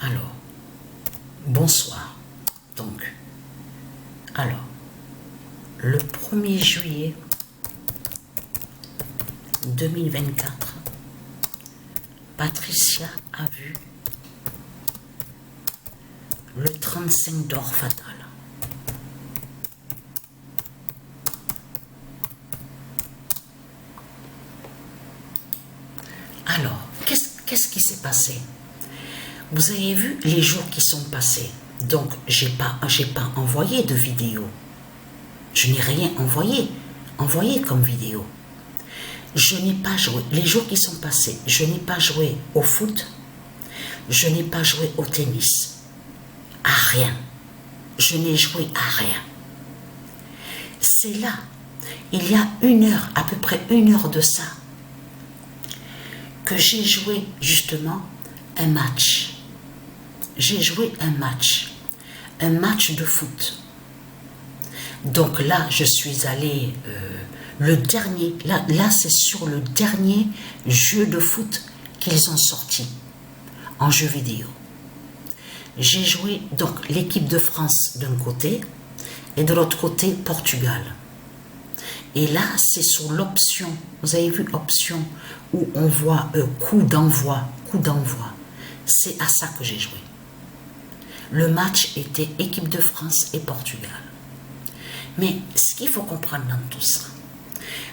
Alors, bonsoir. Donc, alors, le 1er juillet 2024, Patricia a vu le 35 d'or fatal. Alors, qu'est-ce qui s'est passé? Vous avez vu les jours qui sont passés. Donc, j'ai pas envoyé de vidéo. Je n'ai rien envoyé comme vidéo. Je n'ai pas joué. Les jours qui sont passés, je n'ai pas joué au foot. Je n'ai pas joué au tennis. À rien. Je n'ai joué à rien. C'est là, il y a une heure, à peu près une heure de ça, que j'ai joué justement un match. J'ai joué un match de foot. Donc là, je suis allé, le dernier, là c'est sur le dernier jeu de foot qu'ils ont sorti en jeu vidéo. J'ai joué donc l'équipe de France d'un côté et de l'autre côté Portugal. Et là, c'est sur l'option, vous avez vu option où on voit coup d'envoi. C'est à ça que j'ai joué. Le match était équipe de France et Portugal. Mais ce qu'il faut comprendre dans tout ça,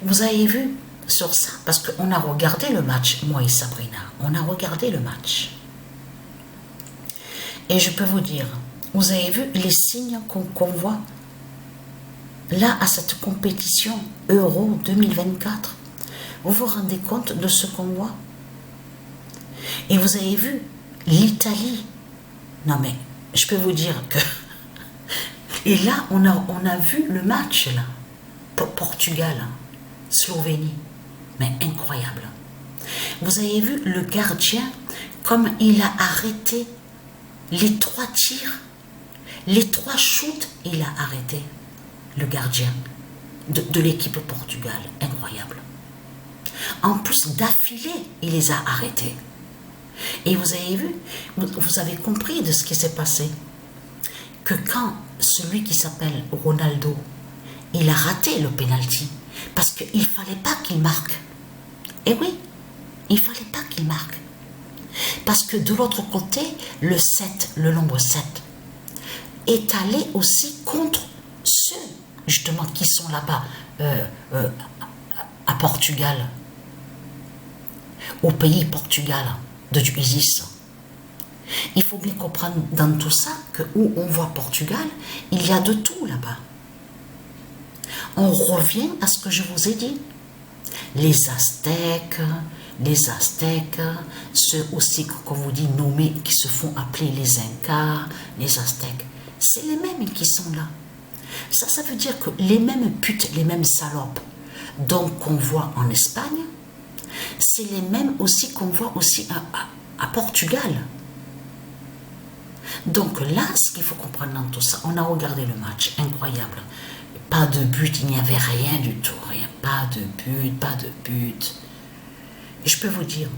vous avez vu sur ça, parce qu'on a regardé le match, moi et Sabrina, on a regardé le match. Et je peux vous dire, vous avez vu les signes qu'on voit là à cette compétition Euro 2024. Vous vous rendez compte de ce qu'on voit? Et vous avez vu l'Italie. Non mais, je peux vous dire que... Et là, on a vu le match, là. Portugal, Slovénie. Mais incroyable. Vous avez vu le gardien, comme il a arrêté les 3 tirs, les 3 shoots, il a arrêté le gardien de l'équipe Portugal. Incroyable. En plus, d'affilée, il les a arrêtés. Et vous avez vu, vous avez compris de ce qui s'est passé. Que quand celui qui s'appelle Ronaldo, il a raté le penalty, parce qu'il ne fallait pas qu'il marque. Et oui, il ne fallait pas qu'il marque. Parce que de l'autre côté, le 7, le nombre 7, est allé aussi contre ceux, justement, qui sont là-bas, à Portugal, au pays Portugal, de Isis. Il faut bien comprendre dans tout ça que où on voit Portugal, il y a de tout là-bas. On revient à ce que je vous ai dit. Les Aztèques, ceux aussi qu'on vous dit nommés, qui se font appeler les Incas, les Aztèques, c'est les mêmes qui sont là. Ça veut dire que les mêmes putes, les mêmes salopes, donc qu'on voit en Espagne, c'est les mêmes aussi qu'on voit aussi à Portugal. Donc là, ce qu'il faut comprendre dans tout ça, on a regardé le match, incroyable. Pas de but, il n'y avait rien du tout, rien. Pas de but. Et je peux vous dire,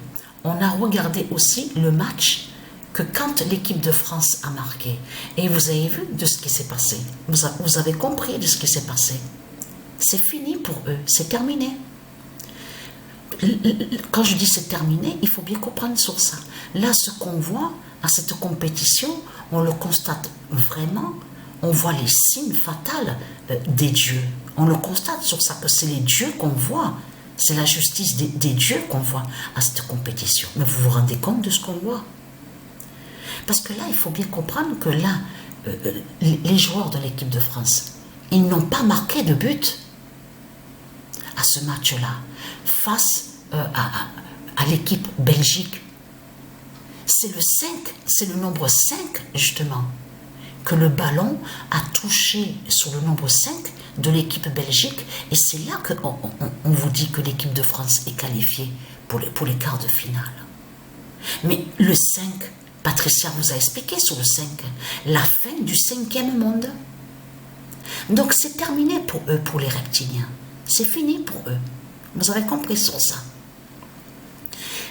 on a regardé aussi le match que quand l'équipe de France a marqué. Et vous avez vu de ce qui s'est passé. Vous avez compris de ce qui s'est passé. C'est fini pour eux, c'est terminé. Quand je dis c'est terminé, il faut bien comprendre sur ça. Là, ce qu'on voit à cette compétition, on le constate vraiment, on voit les signes fatals des dieux. On le constate sur ça, que c'est les dieux qu'on voit. C'est la justice des dieux qu'on voit à cette compétition. Mais vous vous rendez compte de ce qu'on voit? Parce que là, il faut bien comprendre que là, les joueurs de l'équipe de France, ils n'ont pas marqué de but à ce match-là, face à l'équipe Belgique. C'est le 5, c'est le nombre 5, justement, que le ballon a touché sur le nombre 5 de l'équipe Belgique. Et c'est là qu'on vous dit que l'équipe de France est qualifiée pour les quarts de finale. Mais le 5, Patricia vous a expliqué sur le 5, la fin du 5e monde. Donc c'est terminé pour eux, pour les reptiliens. C'est fini pour eux. Vous avez compris sur ça.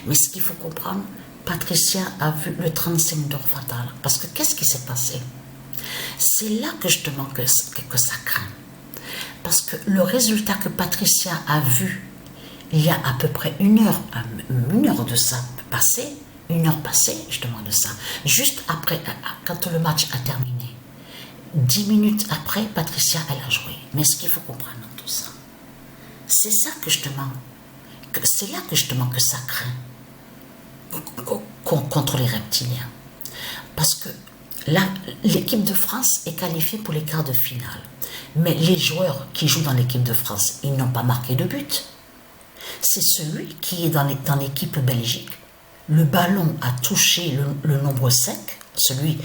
Mais ce qu'il faut comprendre, Patricia a vu le 35 d'or fatal. Parce que qu'est-ce qui s'est passé? C'est là que je te demande que ça craint. Parce que le résultat que Patricia a vu, il y a à peu près une heure de ça passé, une heure passée, je demande ça, juste après, quand le match a terminé. 10 minutes après, Patricia, elle a joué. Mais ce qu'il faut comprendre dans tout ça, c'est ça que je demande. C'est là que je demande que ça craint contre les reptiliens. Parce que là, l'équipe de France est qualifiée pour les quarts de finale. Mais les joueurs qui jouent dans l'équipe de France, ils n'ont pas marqué de but. C'est celui qui est dans l'équipe Belgique. Le ballon a touché le nombre 5, celui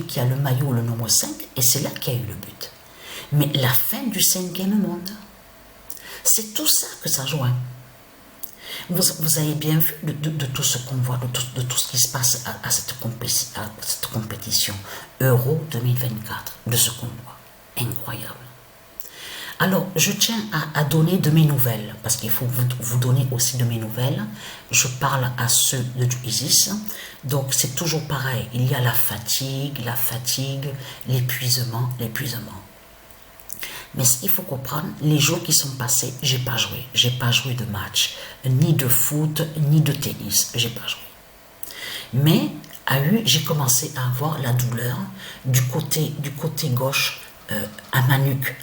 qui a le maillot, le nombre 5, et c'est là qu'il y a eu le but. Mais la fin du 5e monde, c'est tout ça que ça joint. Vous avez bien vu de tout ce qu'on voit, de tout ce qui se passe à cette compétition Euro 2024, de ce qu'on voit. Incroyable. Alors, je tiens à donner de mes nouvelles, parce qu'il faut vous donner aussi de mes nouvelles. Je parle à ceux du ISIS. Donc, c'est toujours pareil. Il y a la fatigue, l'épuisement. Mais ce qu'il faut comprendre, les jours qui sont passés, j'ai pas joué. J'ai pas joué de match, ni de foot, ni de tennis. J'ai pas joué. Mais, j'ai commencé à avoir la douleur du côté gauche à ma nuque.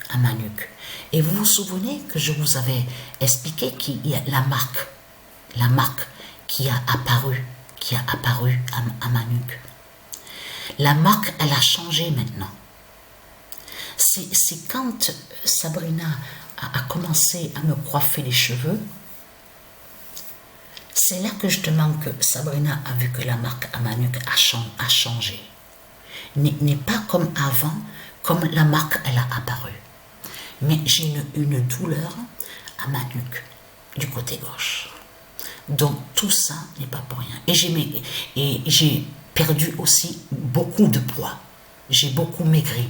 Et vous vous souvenez que je vous avais expliqué qu'il y a la marque qui a apparu à ma nuque. La marque, elle a changé maintenant. C'est quand Sabrina a commencé à me coiffer les cheveux, c'est là que je demande que Sabrina a vu que la marque à ma nuque a changé. N'est pas comme avant, comme la marque, elle a apparu. Mais j'ai une douleur à ma nuque, du côté gauche. Donc tout ça n'est pas pour rien. Et j'ai perdu aussi beaucoup de poids. J'ai beaucoup maigri.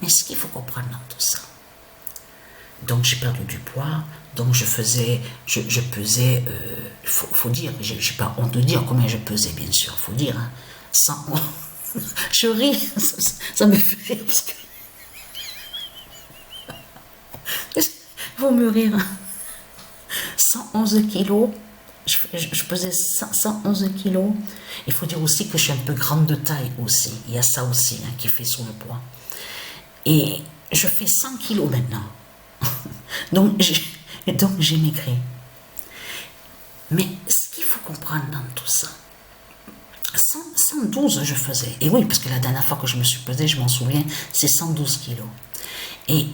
Mais ce qu'il faut comprendre dans tout ça. Donc j'ai perdu du poids. Donc je pesais, faut dire, j'ai pas honte de dire combien je pesais, bien sûr, faut dire, hein, 100, je ris, ça me fait rire parce que faut me rire. 111 kilos, je pesais 111 kilos. Il faut dire aussi que je suis un peu grande de taille aussi. Il y a ça aussi hein, qui fait sur le poids. Et je fais 100 kilos maintenant. Donc j'ai maigri. Mais ce qu'il faut comprendre dans tout ça, 112 je faisais. Et oui, parce que la dernière fois que je me suis pesée, je m'en souviens, c'est 112 kilos. Et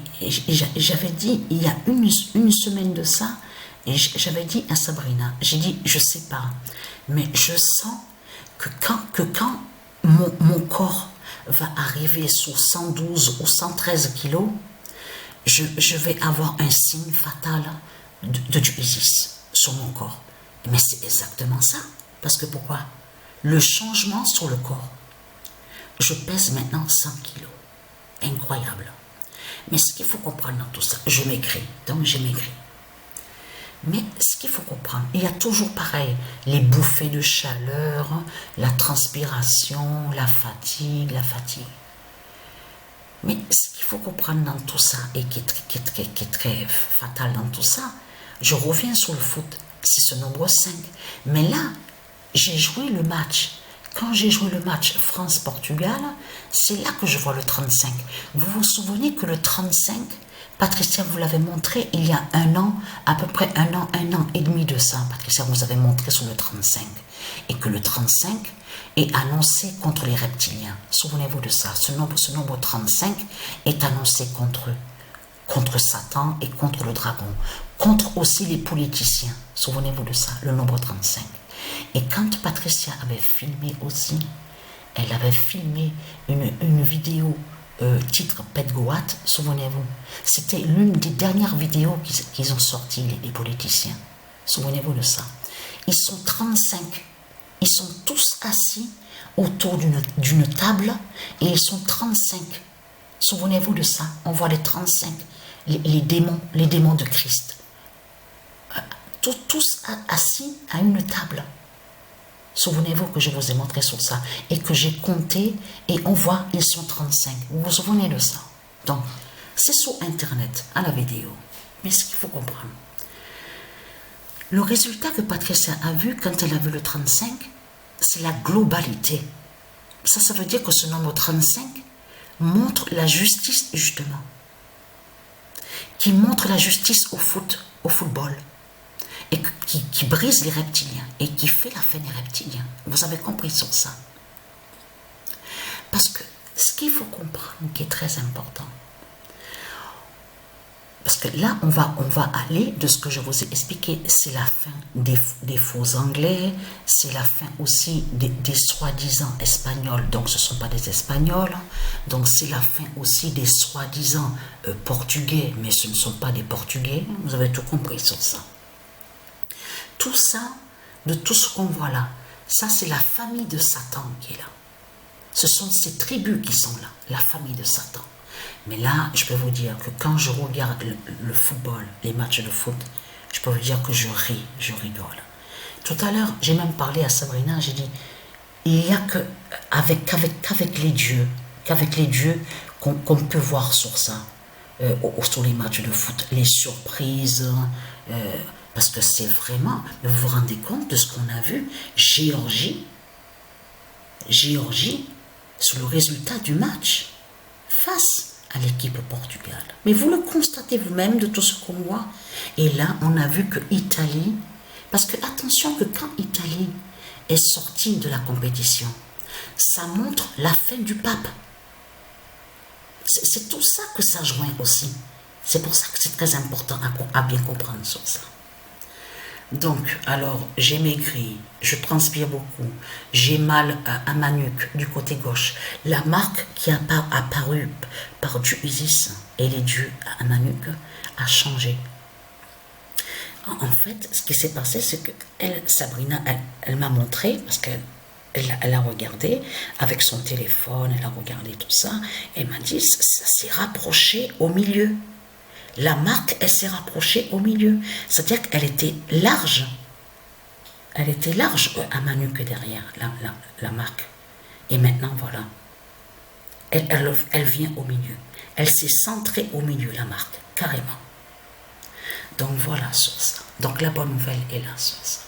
j'avais dit, il y a une semaine de ça, et j'avais dit à Sabrina, j'ai dit, je sais pas, mais je sens que quand mon corps va arriver sous 112 ou 113 kilos, je vais avoir un signe fatal du ISIS sur mon corps. Mais c'est exactement ça. Parce que pourquoi? Le changement sur le corps. Je pèse maintenant 100 kilos. Incroyable. Mais ce qu'il faut comprendre dans tout ça, je maigris. Donc j'ai maigri. Mais ce qu'il faut comprendre, il y a toujours pareil, les bouffées de chaleur, la transpiration, la fatigue. Mais ce qu'il faut comprendre dans tout ça, et qui est très fatal dans tout ça, je reviens sur le foot, c'est ce nombre 5. Mais là, j'ai joué le match. Quand j'ai joué le match France-Portugal, c'est là que je vois le 35. Vous vous souvenez que le 35, Patricia vous l'avait montré il y a un an, à peu près un an et demi de ça. Patricia vous avait montré sur le 35. Et que le 35 est annoncé contre les reptiliens. Souvenez-vous de ça. Ce nombre 35 est annoncé contre eux. Contre Satan et contre le dragon. Contre aussi les politiciens. Souvenez-vous de ça, le nombre 35. Et quand Patricia avait filmé aussi, elle avait filmé une vidéo titre Pet Goat, souvenez-vous. C'était l'une des dernières vidéos qu'ils ont sorties, les politiciens. Souvenez-vous de ça. Ils sont 35. Ils sont tous assis autour d'une table et ils sont 35. Souvenez-vous de ça. On voit les 35, les démons de Christ. Tous assis à une table. Souvenez-vous que je vous ai montré sur ça et que j'ai compté et on voit, ils sont 35. Vous vous souvenez de ça? Donc, c'est sur Internet, à la vidéo. Mais ce qu'il faut comprendre, le résultat que Patricia a vu quand elle a vu le 35, c'est la globalité. Ça veut dire que ce nombre 35 montre la justice, justement. Qui montre la justice au football. Et qui brise les reptiliens. Et qui fait la fin des reptiliens. Vous avez compris sur ça. Parce que ce qu'il faut comprendre, qui est très important, parce que là, on va aller de ce que je vous ai expliqué. C'est la fin des faux anglais, c'est la fin aussi des soi-disant espagnols, donc ce ne sont pas des espagnols. Donc c'est la fin aussi des soi-disant portugais, mais ce ne sont pas des portugais. Vous avez tout compris sur ça. Tout ça, de tout ce qu'on voit là, ça c'est la famille de Satan qui est là. Ce sont ces tribus qui sont là, la famille de Satan. Mais là, je peux vous dire que quand je regarde le football, les matchs de foot, je peux vous dire que je ris, je rigole. Tout à l'heure, j'ai même parlé à Sabrina, j'ai dit, il n'y a qu'avec les dieux qu'on peut voir sur ça, sur les matchs de foot, les surprises, parce que c'est vraiment, vous vous rendez compte de ce qu'on a vu, Géorgie, sur le résultat du match, face à l'équipe Portugal. Mais vous le constatez vous-même de tout ce qu'on voit. Et là, on a vu que Italie, parce que attention que quand Italie est sortie de la compétition, ça montre la fin du pape. C'est tout ça que ça joint aussi. C'est pour ça que c'est très important à bien comprendre sur ça. Donc, alors, j'ai maigri, je transpire beaucoup, j'ai mal à ma nuque du côté gauche. La marque qui a apparu par Dieu Isis et les dieux à ma nuque a changé. En fait, ce qui s'est passé, c'est que Sabrina, elle m'a montré, parce qu'elle a regardé avec son téléphone, elle a regardé tout ça, et elle m'a dit, ça s'est rapproché au milieu. La marque, elle s'est rapprochée au milieu. C'est-à-dire qu'elle était large. Elle était large à ma nuque derrière, la marque. Et maintenant, voilà. Elle vient au milieu. Elle s'est centrée au milieu, la marque, carrément. Donc voilà sur ça. Donc la bonne nouvelle est là sur ça.